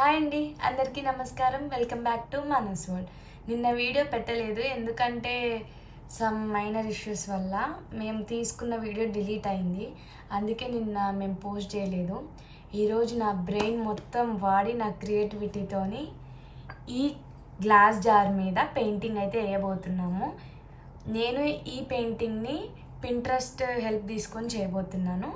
Hi అండి, అందరికీ నమస్కారం. Welcome back to Manas world. నిన్న వీడియో పెట్టలేదు ఎందుకంటే సమ్ మైనర్ ఇష్యూస్ వల్ల మేము తీసుకున్న వీడియో డిలీట్ అయింది. అందుకే నిన్న మేము పోస్ట్ చేయలేదు. ఈరోజు నా బ్రెయిన్ మొత్తం వాడి నా క్రియేటివిటీతోని ఈ గ్లాస్ జార్ మీద పెయింటింగ్ అయితే వేయబోతున్నాము. నేను ఈ పెయింటింగ్ని పింట్రెస్ట్ హెల్ప్ తీసుకొని చేయబోతున్నాను.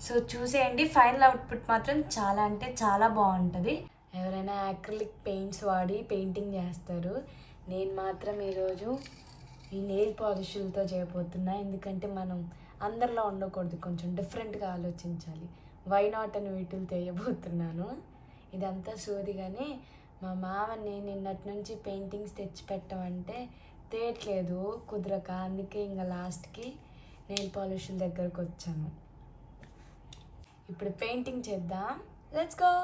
సో చూసేయండి, ఫైనల్ అవుట్పుట్ మాత్రం చాలా అంటే చాలా బాగుంటుంది. ఎవరైనా యాక్రిలిక్ పెయింట్స్ వాడి పెయింటింగ్ చేస్తారు, నేను మాత్రం ఈరోజు ఈ నెయిల్ పాలిష్లతో చేయబోతున్నా. ఎందుకంటే మనం అందరిలో ఉండకూడదు, కొంచెం డిఫరెంట్గా ఆలోచించాలి. వై నాట్ అని వీటిని చేయబోతున్నాను. ఇదంతా సోదిగానే మా మామని నిన్నటి నుంచి పెయింటింగ్స్ తెచ్చిపెట్టమంటే తేయట్లేదు, కుదరక. అందుకే ఇంకా లాస్ట్కి నెయిల్ పాలిష్ల దగ్గరకు వచ్చాను. ఇప్పుడు పెయింటింగ్ చేద్దాం, లెట్స్ గో.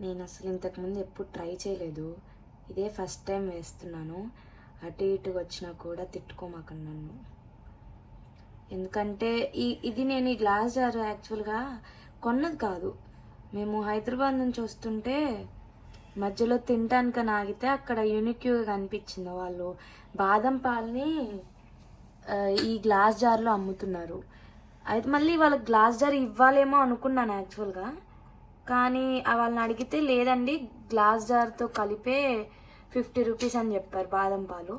నేను అసలు ఇంతకుముందు ఎప్పుడు ట్రై చేయలేదు, ఇదే ఫస్ట్ టైం వేస్తున్నాను. అటు ఇటు వచ్చినా కూడా తిట్టుకోమాకండి నన్ను. ఎందుకంటే ఇది నేను ఈ గ్లాస్ జార్ యాక్చువల్గా కొన్నది కాదు. మేము హైదరాబాద్ నుంచి వస్తుంటే మధ్యలో తినటానికని ఆగితే అక్కడ యూనిక్యూగా కనిపించింది. వాళ్ళు బాదం పాలని ఈ గ్లాస్ జార్లో అమ్ముతున్నారు. అయితే మళ్ళీ వాళ్ళకి గ్లాస్ జార్ ఇవ్వాలేమో అనుకున్నాను యాక్చువల్గా. కానీ వాళ్ళని అడిగితే లేదండి, గ్లాస్ జార్తో కలిపే 50 రూపీస్ అని చెప్పారు బాదం పాలు.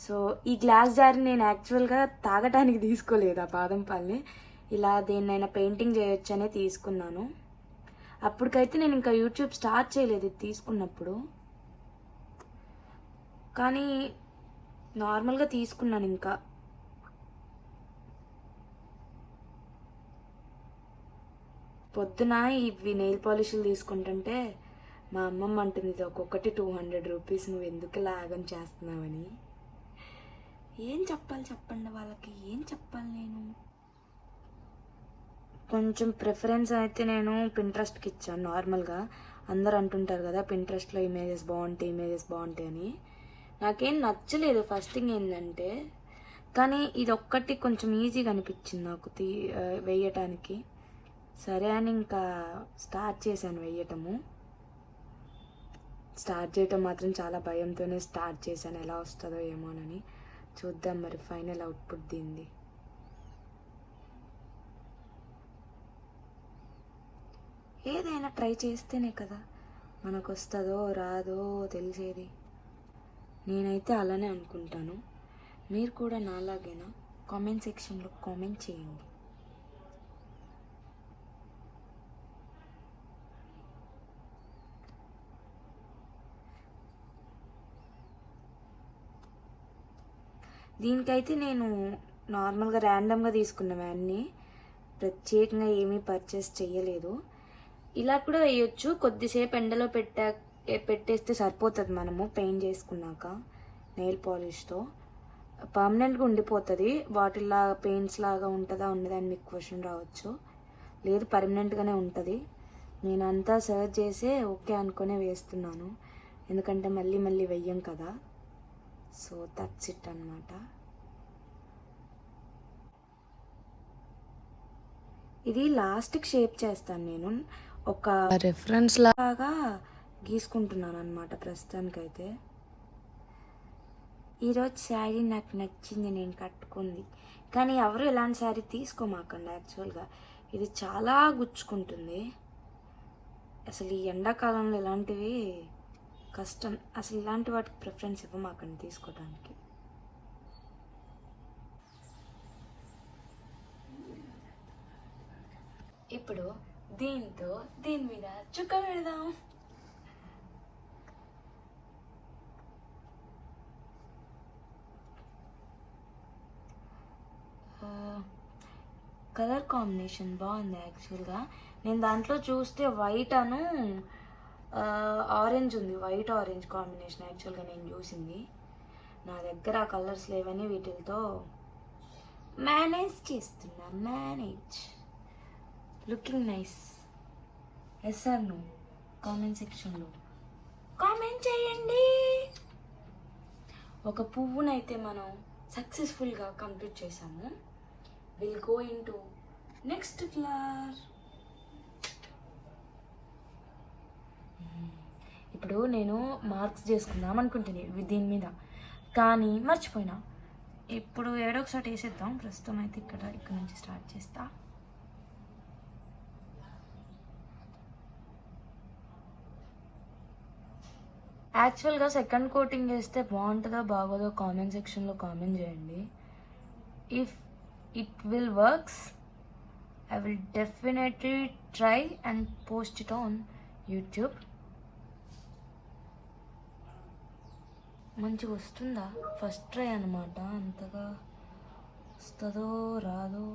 సో ఈ గ్లాస్ జార్ నేను యాక్చువల్గా తాగటానికి తీసుకోలేదు, ఆ బాదం పాలని ఇలా దేన్నైనా పెయింటింగ్ చేయొచ్చనే తీసుకున్నాను. అప్పటికైతే నేను ఇంకా యూట్యూబ్ స్టార్ట్ చేయలేదు ఇది తీసుకున్నప్పుడు, కానీ నార్మల్గా తీసుకున్నాను. ఇంకా పొద్దున ఇవి నెయిల్ పాలిష్లు తీసుకుంటుంటే మా అమ్మమ్మ అంటుంది, ఇది ఒక్కొక్కటి 200 రూపీస్, నువ్వు ఎందుకు లాగం చేస్తున్నావని. ఏం చెప్పాలి చెప్పండి వాళ్ళకి, ఏం చెప్పాలి నేను. కొంచెం ప్రిఫరెన్స్ అయితే నేను పింట్రెస్ట్కి ఇచ్చాను. నార్మల్గా అందరు అంటుంటారు కదా పింట్రెస్ట్లో ఇమేజెస్ బాగుంటాయి అని. నాకేం నచ్చలేదు ఫస్ట్ థింగ్ ఏంటంటే, కానీ ఇది ఒక్కటి కొంచెం ఈజీగా అనిపించింది నాకు వేయటానికి. సరే అని ఇంకా స్టార్ట్ చేశాను వేయటము. స్టార్ట్ చేయటం మాత్రం చాలా భయంతోనే స్టార్ట్ చేశాను, ఎలా వస్తుందో ఏమోనని. చూద్దాం మరి ఫైనల్ అవుట్పుట్ దీనిది. ఏదైనా ట్రై చేస్తేనే కదా మనకు వస్తుందో రాదో తెలిసేది. నేనైతే అలానే అనుకుంటాను. మీరు కూడా నాలాగేనా? కామెంట్ సెక్షన్లో కామెంట్ చేయండి. దీనికైతే నేను నార్మల్గా ర్యాండమ్గా తీసుకున్నవన్నీ, ప్రత్యేకంగా ఏమీ పర్చేస్ చేయలేదు. ఇలా కూడా వేయొచ్చు, కొద్దిసేపు ఎండలో పెట్టేస్తే సరిపోతుంది. మనము పెయింట్ చేసుకున్నాక నెయిల్ పాలిష్తో పర్మనెంట్గా ఉండిపోతుంది. వాటిల్లా పెయింట్స్ లాగా ఉంటుందా ఉండదా అని మీకు క్వశ్చన్ రావచ్చు. లేదు, పర్మనెంట్గానే ఉంటుంది. నేను అంతా సర్చ్ చేసే ఓకే అనుకునే వేస్తున్నాను, ఎందుకంటే మళ్ళీ మళ్ళీ వెయ్యం కదా. సో దట్స్ ఇట్ అనమాట. ఇది లాస్ట్కి షేప్ చేస్తాను నేను, ఒక రెఫరెన్స్ లాగా గీసుకుంటున్నాను అనమాట ప్రస్తుతానికైతే. ఈరోజు శారీ నాకు నచ్చింది, నేను కట్టుకుంది. కానీ ఎవరు ఇలాంటి శారీ తీసుకోమాకండి. యాక్చువల్గా ఇది చాలా గుచ్చుకుంటుంది. అసలు ఈ ఎండాకాలంలో ఇలాంటివి కష్టం. అసలు ఇలాంటి వాటికి ప్రిఫరెన్స్ ఇవ్వమాకండి తీసుకోవడానికి. ఇప్పుడు దీని మీద చుక్క పెడదాం. కలర్ కాంబినేషన్ బాగుంది యాక్చువల్గా. నేను దాంట్లో చూస్తే వైట్ అను ఆరెంజ్ ఉంది, వైట్ ఆరెంజ్ కాంబినేషన్ యాక్చువల్గా నేను చూసింది. నా దగ్గర ఆ కలర్స్ లేవని వీటితో మేనేజ్ చేస్తున్నా. Looking nice. Yes or no? Comment సెక్షన్లో కామెంట్ చేయండి. ఒక పువ్వునైతే మనం సక్సెస్ఫుల్గా కంప్లీట్ చేసాము. Will go in to next flower. ఇప్పుడు నేను మార్క్స్ చేసుకుందాం అనుకుంటున్నాను దీని మీద, కానీ మర్చిపోయినా. ఇప్పుడు ఏడో ఒకసారి వేసేద్దాం. ప్రస్తుతం అయితే ఇక్కడ నుంచి స్టార్ట్ చేస్తా. యాక్చువల్గా సెకండ్ కోటింగ్ వేస్తే బాగుంటుందో బాగోదో కామెంట్ సెక్షన్లో కామెంట్ చేయండి. If it will works, I will definitely try and post it on YouTube. మంచిగా వస్తుందా? ఫస్ట్ ట్రై అనమాట. అంతగా వస్తుందో రాదో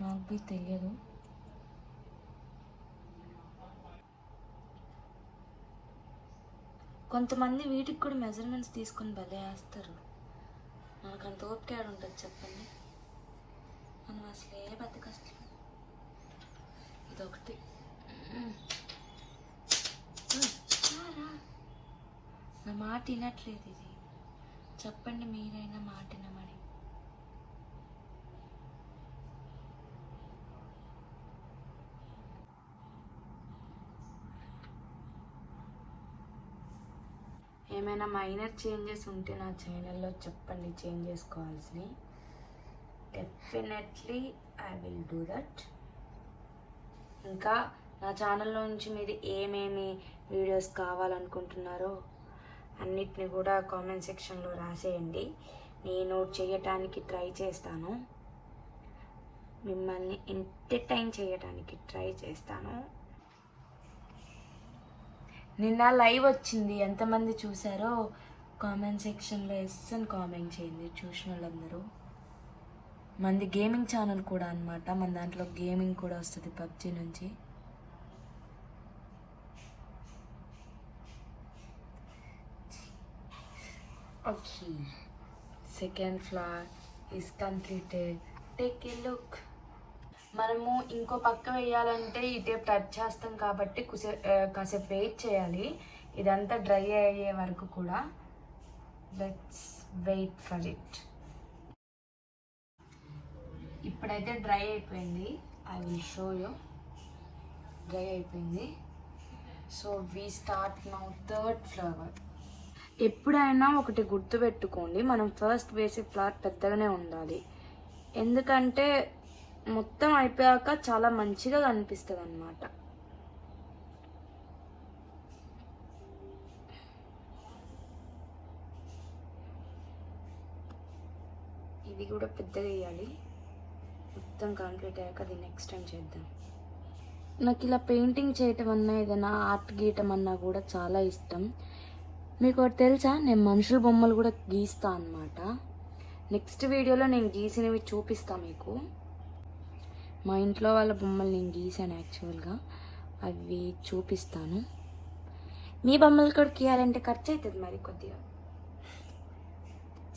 నాకు తెలియదు. కొంతమంది వీటికి కూడా మెజర్మెంట్స్ తీసుకొని భలే వేస్తారు. మనకు అంత ఓపిక ఉంటుంది చెప్పండి. మనం అసలే బతకష్టం. ఇదొకటి. నా మాట వినట్లేదు ఇది. చెప్పండి మీరైనా మాట వినమని. ఏమైనా మైనర్ చేంజెస్ ఉంటే నా ఛానల్లో చెప్పండి, చేంజ్ చేసుకోవాల్సినవి. Definitely I will do that. ఇంకా నా ఛానల్లో నుంచి మీరు ఏమేమి వీడియోస్ కావాలనుకుంటున్నారో అన్నిటిని కూడా కామెంట్ సెక్షన్లో రాసేయండి. నేను చేయటానికి ట్రై చేస్తాను. మిమ్మల్ని ఎంటర్టైన్ చేయడానికి ట్రై చేస్తాను. నిన్న లైవ్ వచ్చింది, ఎంతమంది చూసారో కామెంట్ సెక్షన్లో ఎస్ అని కామెంట్ చేయండి చూసిన వాళ్ళందరూ. మంది గేమింగ్ ఛానల్ కూడా అనమాట. మన దాంట్లో గేమింగ్ కూడా వస్తుంది పబ్జీ నుంచి. Okay, second flower is completed. Take a look. మనము ఇంకో పక్క వేయాలంటే ఈ టేప్ టచ్ చేస్తాం కాబట్టి కాసేపు వెయిట్ చేయాలి. ఇదంతా డ్రై అయ్యే వరకు కూడా. Let's wait for it. ఇప్పుడైతే డ్రై అయిపోయింది. I will show you. Dry అయిపోయింది. So we start now third flower. ఎప్పుడైనా ఒకటి గుర్తుపెట్టుకోండి, మనం ఫస్ట్ వేసే ఫ్లవర్ పెద్దగానే ఉండాలి. ఎందుకంటే మొత్తం అయిపోయాక చాలా మంచిగా కనిపిస్తుంది అన్నమాట. ఇది కూడా పెద్దగా వేయాలి. మొత్తం కంప్లీట్ అయ్యాక అది నెక్స్ట్ టైం చేద్దాం. నాకు ఇలా పెయింటింగ్ చేయటం అన్నా ఏదైనా ఆర్ట్ గీయటం అన్నా కూడా చాలా ఇష్టం. మీకు ఒకటి తెలుసా, నేను మనుషుల బొమ్మలు కూడా గీస్తా అన్నమాట. నెక్స్ట్ వీడియోలో నేను గీసినవి చూపిస్తా మీకు. మా ఇంట్లో వాళ్ళ బొమ్మలు నేను గీసాను యాక్చువల్గా, అవి చూపిస్తాను. మీ బొమ్మలు కూడా గీయాలంటే ఖర్చు అవుతుంది మరి కొద్దిగా.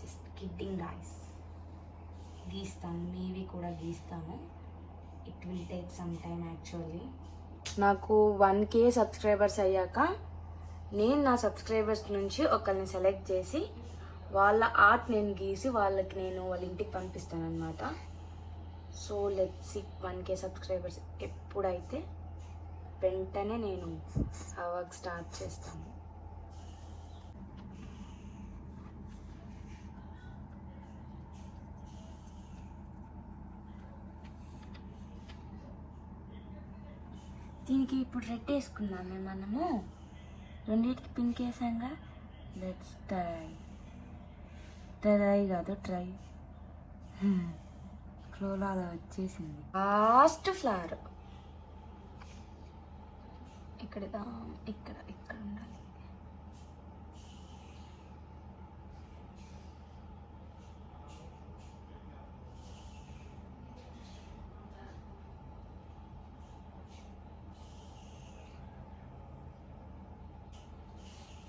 Just kidding guys. గీస్తాను, మీవి కూడా గీస్తాను. It will take some time actually. నాకు 1K సబ్స్క్రైబర్స్ అయ్యాక నేను నా సబ్స్క్రైబర్స్ నుంచి ఒకరిని సెలెక్ట్ చేసి వాళ్ళ ఆర్ట్ నేను గీసి వాళ్ళకి నేను వాళ్ళ ఇంటికి పంపిస్తాను అనమాట. So let's see 1K subscribers ఎప్పుడైతే వెంటనే నేను ఆ వర్క్ స్టార్ట్ చేస్తాను. దీనికి ఇప్పుడు రెడ్ వేసుకున్నామే మనము, రెండింటికి పింక్ వేసాంగా. లెట్స్ ట్రై కాదు ట్రై. ఫ్లోలో అలా వచ్చేసింది. లాస్ట్ ఫ్లవర్ ఇక్కడ ఇక్కడ ఇక్కడ ఉండాలి.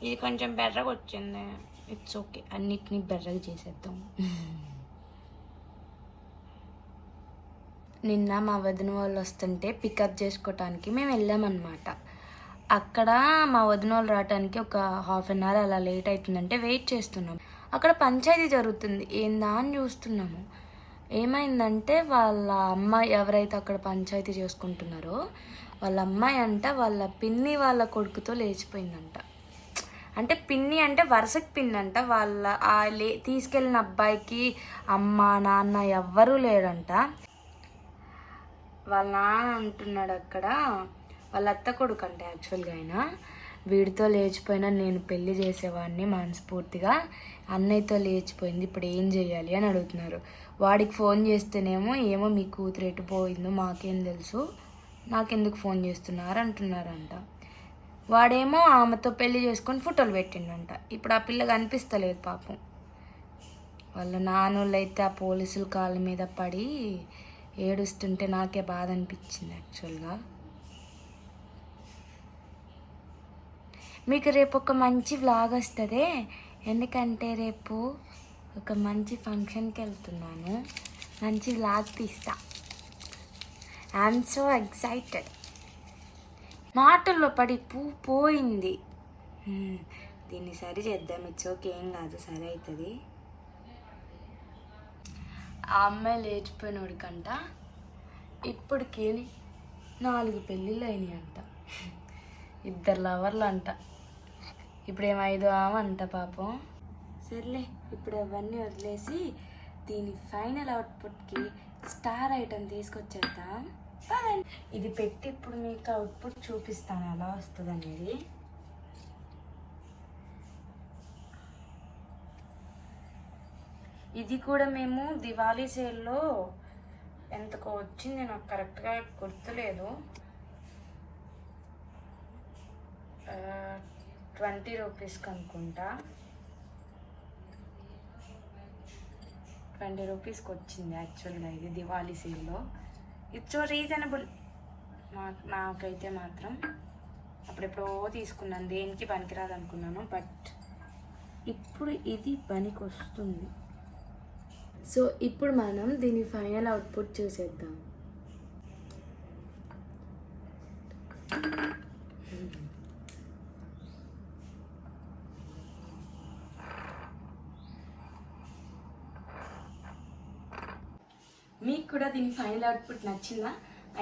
ఇది కొంచెం బెర్రగా వచ్చింది. ఇట్స్ ఓకే, అన్నిటినీ బెర్రగా చేసేద్దాం. నిన్న మా వదిన వాళ్ళు వస్తుంటే పికప్ చేసుకోవటానికి మేము వెళ్ళామన్నమాట. అక్కడ మా వదిన వాళ్ళు రావడానికి ఒక హాఫ్ అన్ అవర్ అలా లేట్ అవుతుందంటే వెయిట్ చేస్తున్నాం. అక్కడ పంచాయతీ జరుగుతుంది, ఏందా అని చూస్తున్నాము. ఏమైందంటే వాళ్ళ అమ్మాయి ఎవరైతే అక్కడ పంచాయతీ చేసుకుంటున్నారో వాళ్ళ అమ్మాయి అంట వాళ్ళ పిన్ని వాళ్ళ కొడుకుతో లేచిపోయిందంట. అంటే పిన్ని అంటే వరుసకి పిన్ని అంట. వాళ్ళ తీసుకెళ్ళిన అబ్బాయికి అమ్మ నాన్న ఎవ్వరూ లేడంట. వాళ్ళ నాన్న అంటున్నాడు అక్కడ, వాళ్ళ అత్త కొడుకు అంటే యాక్చువల్గా అయినా, వీడితో లేచిపోయినా నేను పెళ్లి చేసేవాడిని మనస్ఫూర్తిగా, అన్నయ్యతో లేచిపోయింది, ఇప్పుడు ఏం చేయాలి అని అడుగుతున్నారు. వాడికి ఫోన్ చేస్తేనేమో ఏమో మీ కూతురు ఎటు పోయిందో మాకేం తెలుసు, నాకెందుకు ఫోన్ చేస్తున్నారు అంటున్నారంట. వాడేమో ఆమెతో పెళ్లి చేసుకొని ఫోటోలు పెట్టిండంట. ఇప్పుడు ఆ పిల్ల కనిపిస్తలేదు పాపం. వాళ్ళ నాన్నోళ్ళు అయితే ఆ పోలీసుల కాళ్ళ మీద పడి ఏడుస్తుంటే నాకే బాధ అనిపించింది యాక్చువల్గా. మీకు రేపు ఒక మంచి వ్లాగ్ వస్తుంది, ఎందుకంటే రేపు ఒక మంచి ఫంక్షన్కి వెళ్తున్నాను, మంచి వ్లాగ్ తీస్తా. I'm so excited. మాటల్లో పడి పోయింది. దీన్ని సరి చేద్దాం, ఇట్స్ ఓకే, ఏం కాదు, సరి అవుతుంది. ఆ అమ్మాయి లేచిపోయినోడికంట ఇప్పటికి 4 పెళ్ళిళ్ళు అయినాయి అంట, 2 లవర్లు అంట, ఇప్పుడేమో 5 అంట పాపం. సర్లే, ఇప్పుడు అవన్నీ వదిలేసి దీని ఫైనల్ అవుట్పుట్కి స్టార్ ఐటమ్ తీసుకొచ్చేద్దాం. ఇది పెట్టి ఇప్పుడు మీకు అవుట్పుట్ చూపిస్తాను ఎలా వస్తుంది అనేది. ఇది కూడా మేము దివాళీ సేల్లో ఎంతకో వచ్చింది, నాకు కరెక్ట్గా గుర్తులేదు, 20 రూపీస్కి అనుకుంటా, 20 రూపీస్కి వచ్చింది యాక్చువల్గా ఇది దివాళీ సేల్లో. It's so reasonable. నాకైతే మాత్రం అప్పుడెప్పుడో తీసుకున్నాను, దేనికి పనికిరాదు అనుకున్నాను, బట్ ఇప్పుడు ఇది పనికి వస్తుంది. సో ఇప్పుడు మనం దీని ఫైనల్ అవుట్పుట్ చూసేద్దాం. మీకు కూడా దీని ఫైనల్ అవుట్పుట్ నచ్చిందా?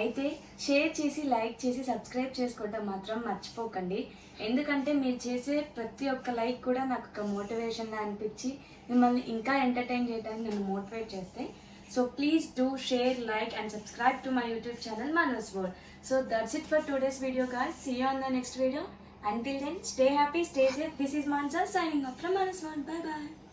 అయితే షేర్ చేసి, లైక్ చేసి, సబ్స్క్రైబ్ చేసుకోవడం మాత్రం మర్చిపోకండి. ఎందుకంటే మీరు చేసే ప్రతి ఒక్క లైక్ కూడా నాకు ఒక మోటివేషన్గా అనిపించి మిమ్మల్ని ఇంకా ఎంటర్టైన్ చేయడానికి నన్ను మోటివేట్ చేస్తాయి. So please do share, like and subscribe to my YouTube channel Manu's World. So that's it for today's video guys. See you on the next video. Until then, stay happy, stay safe. This is Mansa signing off from Manu's World. Bye bye.